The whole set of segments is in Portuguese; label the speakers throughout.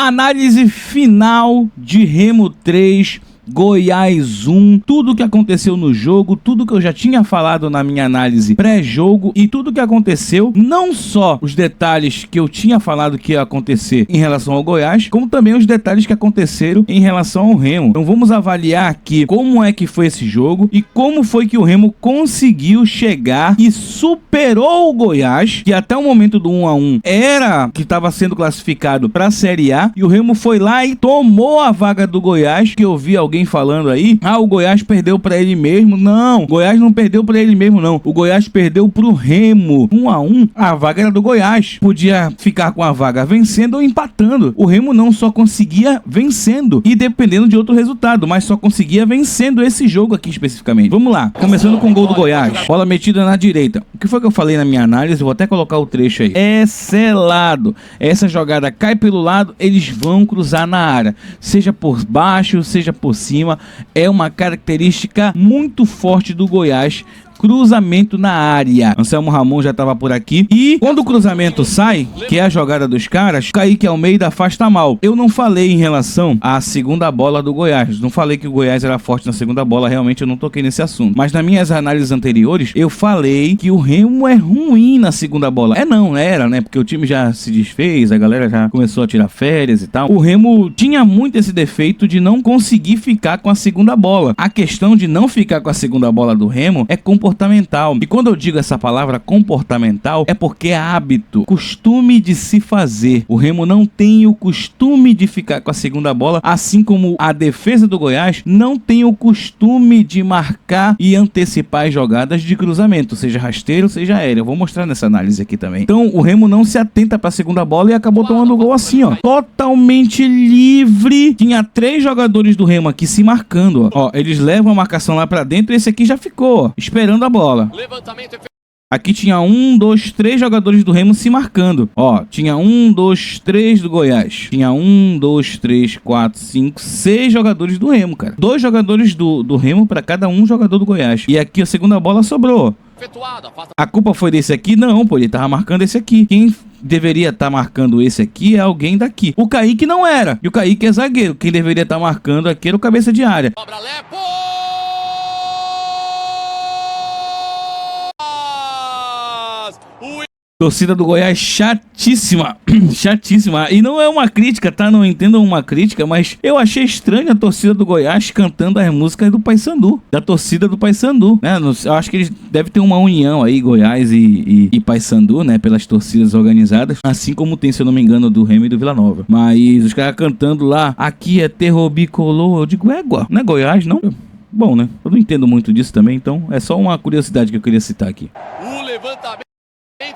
Speaker 1: Análise final de Remo 3, Goiás 1, tudo que aconteceu no jogo, tudo que eu já tinha falado na minha análise pré-jogo e tudo que aconteceu, não só os detalhes que eu tinha falado que ia acontecer em relação ao Goiás, como também os detalhes que aconteceram em relação ao Remo. Então vamos avaliar aqui como é que foi esse jogo e como foi que o Remo conseguiu chegar e superou o Goiás, que até o momento do 1 a 1 era que estava sendo classificado para a Série A, e o Remo foi lá e tomou a vaga do Goiás, que eu vi alguém falando aí, o Goiás perdeu pra ele mesmo. Não, o Goiás não perdeu pra ele mesmo, não. O Goiás perdeu pro Remo. 1 a 1, a vaga era do Goiás. Podia ficar com a vaga vencendo ou empatando. O Remo não só conseguia vencendo e dependendo de outro resultado, mas só conseguia vencendo esse jogo aqui especificamente. Vamos lá, começando com o gol do Goiás. Bola metida na direita. O que foi que eu falei na minha análise? Eu vou até colocar o trecho aí. É selado. Essa jogada cai pelo lado, eles vão cruzar na área. Seja por baixo, seja por cima. É uma característica muito forte do Goiás. Cruzamento na área. Anselmo Ramon já estava por aqui. E quando o cruzamento sai, que é a jogada dos caras, Kaique Almeida afasta mal. Eu não falei em relação à segunda bola do Goiás. Não falei que o Goiás era forte na segunda bola. Realmente eu não toquei nesse assunto. Mas nas minhas análises anteriores, eu falei que o Remo é ruim na segunda bola. Não era, né? Porque o time já se desfez, a galera já começou a tirar férias e tal. O Remo tinha muito esse defeito de não conseguir ficar com a segunda bola. A questão de não ficar com a segunda bola do Remo é comportamental. E quando eu digo essa palavra comportamental, é porque é hábito, costume de se fazer. O Remo não tem o costume de ficar com a segunda bola, assim como a defesa do Goiás não tem o costume de marcar e antecipar as jogadas de cruzamento, seja rasteiro, seja aéreo. Eu vou mostrar nessa análise aqui também. Então o Remo não se atenta para a segunda bola e acabou tomando o gol assim, ó, totalmente livre. Tinha 3 jogadores do Remo aqui se marcando, ó. Eles levam a marcação lá para dentro e esse aqui já ficou, ó, esperando a bola. Aqui tinha 1, 2, 3 jogadores do Remo se marcando. Ó, tinha 1, 2, 3 do Goiás. Tinha 1, 2, 3, 4, 5, 6 jogadores do Remo, cara. 2 jogadores do Remo para cada um jogador do Goiás. E aqui a segunda bola sobrou. A culpa foi desse aqui? Não, pô, ele tava marcando esse aqui. Quem deveria estar marcando esse aqui é alguém daqui. O Kaique não era. E o Kaique é zagueiro. Quem deveria estar marcando aqui era o cabeça de área. Torcida do Goiás chatíssima, chatíssima. E não é uma crítica, tá? Não entendam uma crítica, mas eu achei estranho a torcida do Goiás cantando as músicas do Paysandu, da torcida do Paysandu, né? Eu acho que eles devem ter uma união aí, Goiás e Paysandu, né? Pelas torcidas organizadas, assim como tem, se eu não me engano, do Remo e do Vila Nova. Mas os caras cantando lá, aqui é terror bicolor, eu digo, égua, não é Goiás, não? Bom, né? Eu não entendo muito disso também, então é só uma curiosidade que eu queria citar aqui. O levantamento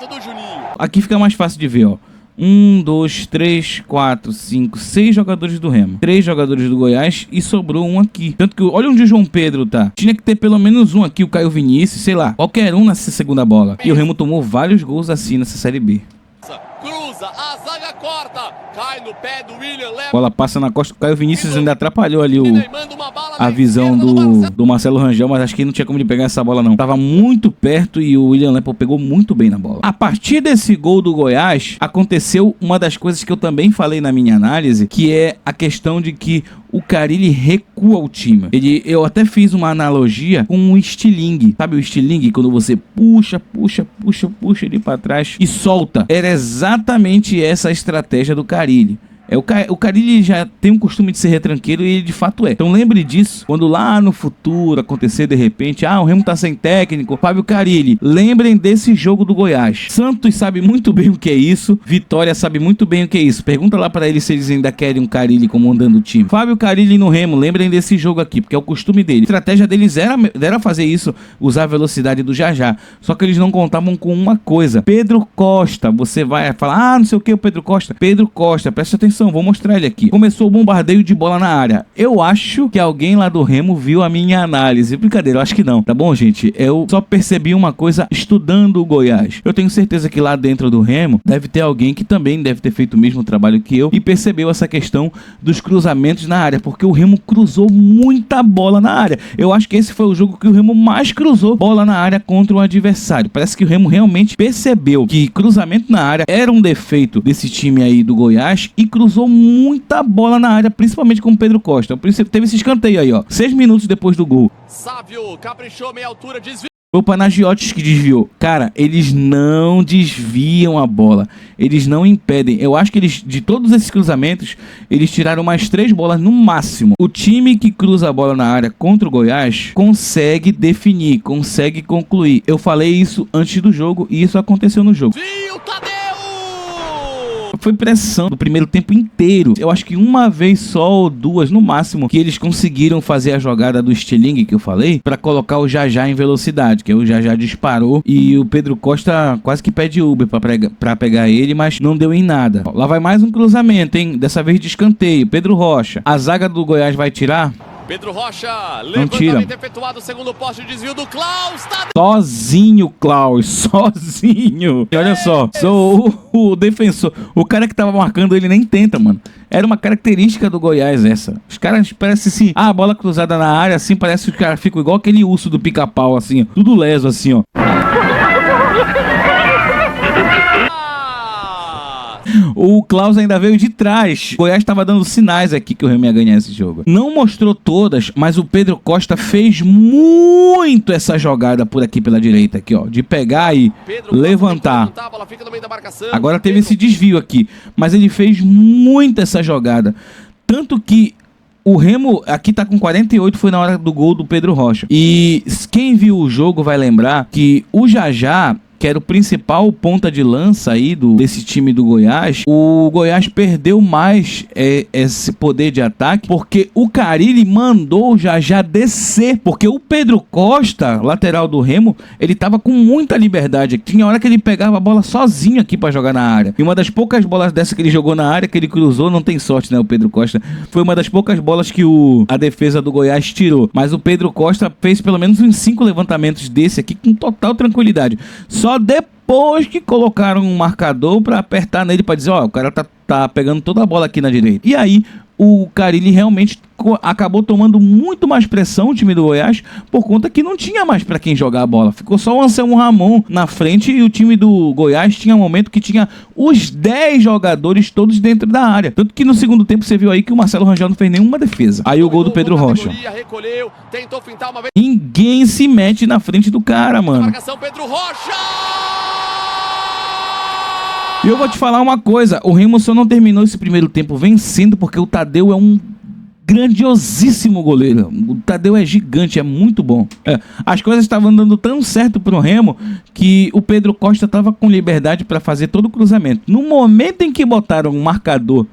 Speaker 1: do Juninho. Aqui fica mais fácil de ver, ó. 1, 2, 3, 4, 5, 6 jogadores do Remo, 3 jogadores do Goiás e sobrou um aqui. Tanto que, olha onde o João Pedro tá. Tinha que ter pelo menos um aqui, o Caio Vinícius, sei lá, qualquer um nessa segunda bola. E o Remo tomou vários gols assim nessa Série B. Cruza, a zaga corta, cai no pé do William, leva. Bola passa na costa, o Caio Vinícius ainda atrapalhou ali a visão do Marcelo Rangel, mas acho que não tinha como ele pegar essa bola não. Tava muito perto e o William Lepo pegou muito bem na bola. A partir desse gol do Goiás, aconteceu uma das coisas que eu também falei na minha análise, que é a questão de que o Carille recua o time. Eu até fiz uma analogia com um estilingue. Sabe o estilingue? Quando você puxa ele para trás e solta. Era exatamente essa a estratégia do Carille. O Carille já tem um costume de ser retranqueiro e ele de fato é. Então lembre disso, quando lá no futuro acontecer de repente, o Remo tá sem técnico, Fábio Carille, lembrem desse jogo do Goiás. Santos sabe muito bem o que é isso, Vitória sabe muito bem o que é isso. Pergunta lá pra eles se eles ainda querem um Carille comandando o time. Fábio Carille no Remo, lembrem desse jogo aqui, porque é o costume dele. A estratégia deles era fazer isso, usar a velocidade do Jajá. Só que eles não contavam com uma coisa. Pedro Costa, você vai falar, não sei o que, o Pedro Costa. Pedro Costa, presta atenção. Vou mostrar ele aqui. Começou o bombardeio de bola na área. Eu acho que alguém lá do Remo viu a minha análise. Brincadeira, eu acho que não. Tá bom, gente? Eu só percebi uma coisa estudando o Goiás. Eu tenho certeza que lá dentro do Remo deve ter alguém que também deve ter feito o mesmo trabalho que eu e percebeu essa questão dos cruzamentos na área, porque o Remo cruzou muita bola na área. Eu acho que esse foi o jogo que o Remo mais cruzou bola na área contra o adversário. Parece que o Remo realmente percebeu que cruzamento na área era um defeito desse time aí do Goiás e cruzamento cruzou muita bola na área, principalmente com o Pedro Costa. Teve esse escanteio aí, ó, 6 minutos depois do gol.
Speaker 2: Sávio caprichou, meia altura, desvio.
Speaker 1: Foi o Panagiotis que desviou. Cara, eles não desviam a bola. Eles não impedem. Eu acho que eles, de todos esses cruzamentos, eles tiraram mais 3 bolas no máximo. O time que cruza a bola na área contra o Goiás consegue definir, consegue concluir. Eu falei isso antes do jogo e isso aconteceu no jogo.
Speaker 2: Viu, Tadeu!
Speaker 1: Foi pressão do primeiro tempo inteiro. Eu acho que uma vez só ou duas, no máximo, que eles conseguiram fazer a jogada do estilingue que eu falei, pra colocar o Jajá em velocidade, que o Jajá disparou e o Pedro Costa quase que pede Uber pra pegar ele, mas não deu em nada. Lá vai mais um cruzamento, hein? Dessa vez de escanteio. Pedro Rocha. A zaga do Goiás vai tirar?
Speaker 2: Pedro Rocha,
Speaker 1: não tira.
Speaker 2: levantamento efetuado, segundo poste, desvio do Klaus, Tadeu!
Speaker 1: Sozinho, Klaus, sozinho. E olha só, sou o defensor. O cara que tava marcando ele nem tenta, mano. Era uma característica do Goiás essa. Os caras parecem assim, a bola cruzada na área, assim, parece que os caras ficam igual aquele urso do pica-pau, assim, ó. Tudo leso, assim, ó. O Klaus ainda veio de trás. O Goiás estava dando sinais aqui que o Remo ia ganhar esse jogo. Não mostrou todas, mas o Pedro Costa fez muito essa jogada por aqui pela direita, aqui, ó, de pegar e levantar. Agora teve esse desvio aqui, mas ele fez muito essa jogada. Tanto que o Remo aqui tá com 48, foi na hora do gol do Pedro Rocha. E quem viu o jogo vai lembrar que o Jajá, que era o principal ponta de lança aí desse time do Goiás, o Goiás perdeu mais esse poder de ataque, porque o Carille mandou o Jajá descer, porque o Pedro Costa, lateral do Remo, ele tava com muita liberdade. Tinha hora que ele pegava a bola sozinho aqui pra jogar na área. E uma das poucas bolas dessa que ele jogou na área, que ele cruzou, não tem sorte, né, o Pedro Costa, foi uma das poucas bolas que a defesa do Goiás tirou. Mas o Pedro Costa fez pelo menos uns 5 levantamentos desse aqui com total tranquilidade. Só depois que colocaram um marcador pra apertar nele, pra dizer, ó, o cara tá pegando toda a bola aqui na direita. E aí o Carille realmente acabou tomando muito mais pressão, o time do Goiás, por conta que não tinha mais pra quem jogar a bola. Ficou só o Anselmo Ramon na frente e o time do Goiás tinha um momento que tinha os 10 jogadores todos dentro da área. Tanto que no segundo tempo você viu aí que o Marcelo Rangel não fez nenhuma defesa. Aí o gol do Pedro Rocha. Ninguém se mete na frente do cara, mano.
Speaker 2: Pedro Rocha!
Speaker 1: E eu vou te falar uma coisa, o Remo só não terminou esse primeiro tempo vencendo porque o Tadeu é um grandiosíssimo goleiro. O Tadeu é gigante, é muito bom. As coisas estavam dando tão certo pro Remo que o Pedro Costa estava com liberdade para fazer todo o cruzamento. No momento em que botaram um marcador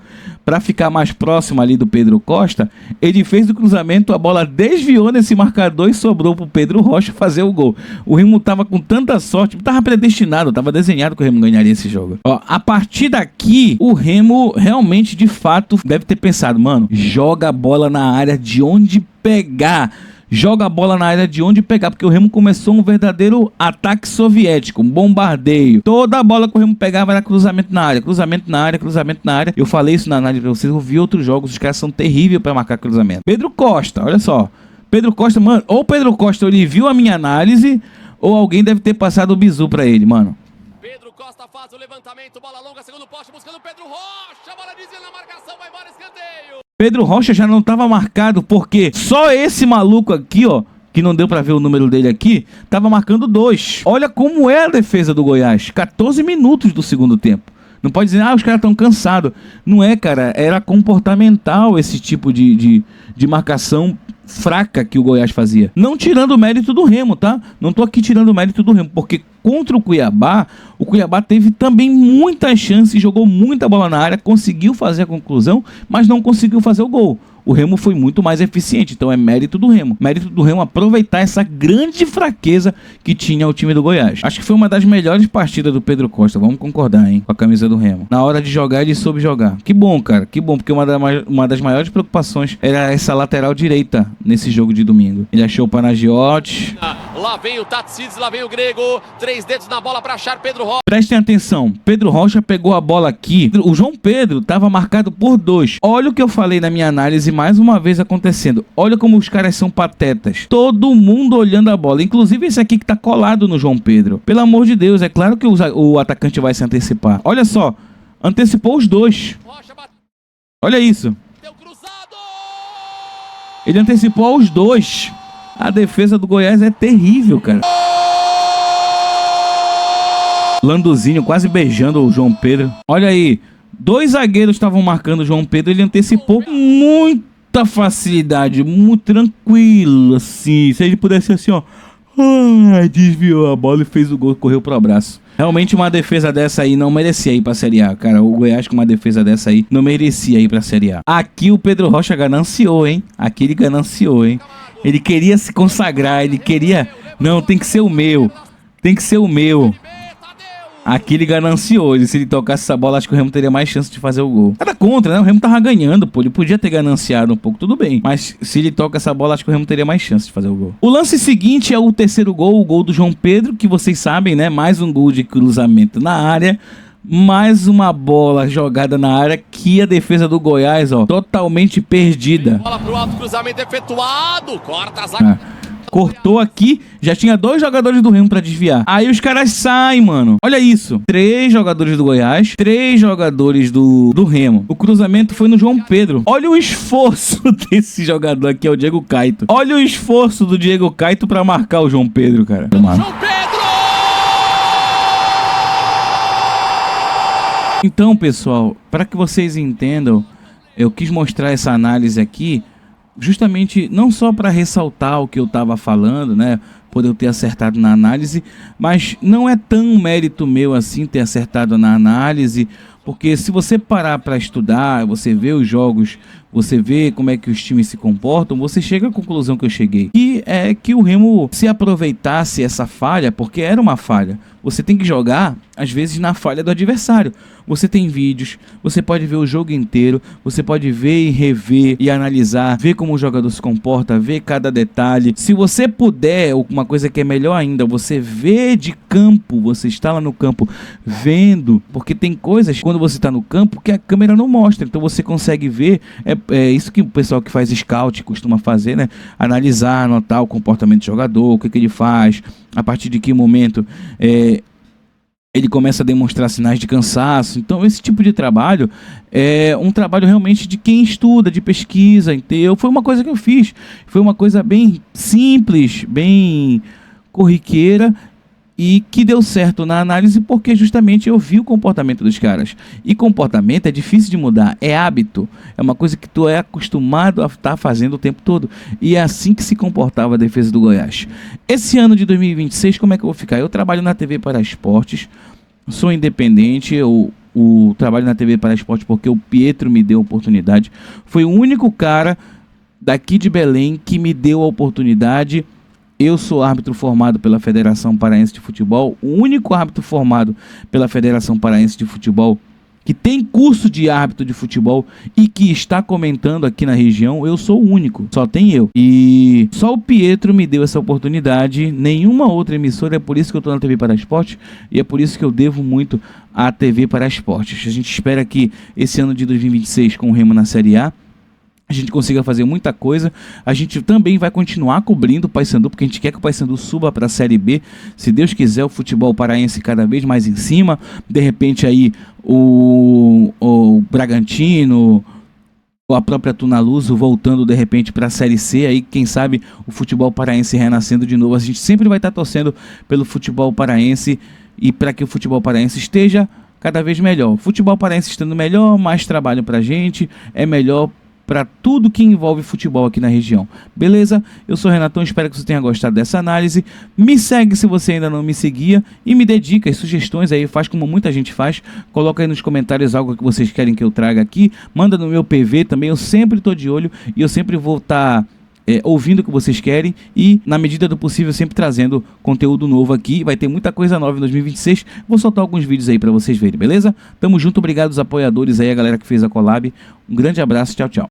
Speaker 1: para ficar mais próximo ali do Pedro Costa, ele fez o cruzamento, a bola desviou nesse marcador e sobrou pro Pedro Rocha fazer o gol. O Remo tava com tanta sorte, tava predestinado, tava desenhado que o Remo ganharia esse jogo. Ó, a partir daqui, o Remo realmente, de fato, deve ter pensado, mano, joga a bola na área de onde pegar. Joga a bola na área de onde pegar, porque o Remo começou um verdadeiro ataque soviético, um bombardeio. Toda a bola que o Remo pegava era cruzamento na área, cruzamento na área, cruzamento na área. Eu falei isso na análise pra vocês, eu vi outros jogos, os caras são terríveis pra marcar cruzamento. Pedro Costa, olha só. Pedro Costa, mano, ou o Pedro Costa ele viu a minha análise, ou alguém deve ter passado o bizu pra ele, mano.
Speaker 2: Pedro Costa faz o levantamento, bola longa, segundo poste, buscando Pedro Rocha, bola desvia na marcação, vai embora, escanteio.
Speaker 1: Pedro Rocha já não estava marcado porque só esse maluco aqui, ó, que não deu pra ver o número dele aqui, tava marcando 2. Olha como é a defesa do Goiás. 14 minutos do segundo tempo. Não pode dizer, os caras estão cansados. Não é, cara. Era comportamental esse tipo de marcação fraca que o Goiás fazia. Não tirando o mérito do Remo, tá? Não tô aqui tirando o mérito do Remo, porque contra o Cuiabá teve também muitas chances, jogou muita bola na área, conseguiu fazer a conclusão, mas não conseguiu fazer o gol. O Remo foi muito mais eficiente, então é mérito do Remo. Mérito do Remo aproveitar essa grande fraqueza que tinha o time do Goiás. Acho que foi uma das melhores partidas do Pedro Costa, vamos concordar, hein, com a camisa do Remo. Na hora de jogar, ele soube jogar. Que bom, cara, que bom, porque uma das maiores preocupações era essa lateral direita nesse jogo de domingo. Ele achou o Panagiotis.
Speaker 2: Lá vem o Tatsides, lá vem o Grego, 3 dedos na bola para achar Pedro Rocha.
Speaker 1: Prestem atenção, Pedro Rocha pegou a bola aqui, o João Pedro estava marcado por 2. Olha o que eu falei na minha análise mais uma vez acontecendo. Olha como os caras são patetas. Todo mundo olhando a bola, inclusive esse aqui que tá colado no João Pedro. Pelo amor de Deus, é claro que o atacante vai se antecipar. Olha só, antecipou os 2. Olha isso.
Speaker 2: Deu cruzado!
Speaker 1: Ele antecipou aos dois. A defesa do Goiás é terrível, cara. Landuzinho quase beijando o João Pedro. Olha aí. 2 zagueiros estavam marcando o João Pedro. Ele antecipou com muita facilidade. Muito tranquilo, assim. Se ele pudesse assim, ó. Desviou a bola e fez o gol, correu pro abraço. Realmente uma defesa dessa aí não merecia ir pra Série A, cara. O Goiás com uma defesa dessa aí não merecia ir pra Série A. Aqui o Pedro Rocha gananciou, hein? Aqui ele gananciou, hein? Ele queria se consagrar, ele queria... Não, tem que ser o meu. Tem que ser o meu. Aqui ele gananciou. Se ele tocasse essa bola, acho que o Remo teria mais chance de fazer o gol. Nada contra, né? O Remo tava ganhando, pô. Ele podia ter gananciado um pouco, tudo bem. Mas se ele toca essa bola, acho que o Remo teria mais chance de fazer o gol. O lance seguinte é o terceiro gol, o gol do João Pedro, que vocês sabem, né? Mais um gol de cruzamento na área. Mais uma bola jogada na área que a defesa do Goiás, ó, totalmente perdida.
Speaker 2: Bola pro alto, cruzamento efetuado. Corta a zaga.
Speaker 1: Cortou aqui, já tinha 2 jogadores do Remo pra desviar. Aí os caras saem, mano. Olha isso. 3 jogadores do Goiás, 3 jogadores do Remo. O cruzamento foi no João Pedro. Olha o esforço desse jogador aqui, é o Diego Caito. Olha o esforço do Diego Caito pra marcar o João Pedro, cara.
Speaker 2: João Pedro!
Speaker 1: Então, pessoal, para que vocês entendam, eu quis mostrar essa análise aqui justamente não só para ressaltar o que eu estava falando, né, por eu ter acertado na análise, mas não é tão mérito meu assim ter acertado na análise, porque se você parar para estudar, você vê os jogos, você vê como é que os times se comportam, você chega à conclusão que eu cheguei, que é que o Remo se aproveitasse essa falha, porque era uma falha. Você tem que jogar, às vezes, na falha do adversário. Você tem vídeos, você pode ver o jogo inteiro, você pode ver e rever e analisar, ver como o jogador se comporta, ver cada detalhe. Se você puder, uma coisa que é melhor ainda, você vê de campo, você está lá no campo vendo, porque tem coisas quando você está no campo que a câmera não mostra, então você consegue ver, é isso que o pessoal que faz scout costuma fazer, né? Analisar, anotar o comportamento do jogador, o que ele faz, a partir de que momento ele começa a demonstrar sinais de cansaço. Então esse tipo de trabalho é um trabalho realmente de quem estuda, de pesquisa, entendeu? Foi uma coisa que eu fiz, foi uma coisa bem simples, bem corriqueira e que deu certo na análise porque justamente eu vi o comportamento dos caras. E comportamento é difícil de mudar, é hábito, é uma coisa que tu é acostumado a estar fazendo o tempo todo. E é assim que se comportava a defesa do Goiás. Esse ano de 2026, como é que eu vou ficar? Eu trabalho na TV para Esportes, sou independente, eu trabalho na TV para Esportes porque o Pietro me deu a oportunidade. Foi o único cara daqui de Belém que me deu a oportunidade. Eu sou árbitro formado pela Federação Paraense de Futebol, o único árbitro formado pela Federação Paraense de Futebol que tem curso de árbitro de futebol e que está comentando aqui na região. Eu sou o único, só tem eu. E só o Pietro me deu essa oportunidade, nenhuma outra emissora, é por isso que eu estou na TV para Esportes e é por isso que eu devo muito à TV para Esportes. A gente espera que esse ano de 2026, com o Remo na Série A, a gente consiga fazer muita coisa. A gente também vai continuar cobrindo o Paysandu, porque a gente quer que o Paysandu suba para a Série B. Se Deus quiser, o futebol paraense cada vez mais em cima. De repente aí o Bragantino, ou a própria Tunaluso voltando de repente para a Série C. Aí quem sabe o futebol paraense renascendo de novo. A gente sempre vai estar torcendo pelo futebol paraense e para que o futebol paraense esteja cada vez melhor. O futebol paraense estando melhor, mais trabalho para a gente, é melhor para tudo que envolve futebol aqui na região. Beleza? Eu sou o Renatão, espero que você tenha gostado dessa análise. Me segue se você ainda não me seguia e me dê dicas, sugestões aí, faz como muita gente faz. Coloca aí nos comentários algo que vocês querem que eu traga aqui. Manda no meu PV também, eu sempre estou de olho e eu sempre vou estar ouvindo o que vocês querem e, na medida do possível, sempre trazendo conteúdo novo aqui. Vai ter muita coisa nova em 2026. Vou soltar alguns vídeos aí para vocês verem, beleza? Tamo junto, obrigado aos apoiadores aí, a galera que fez a collab. Um grande abraço, tchau, tchau.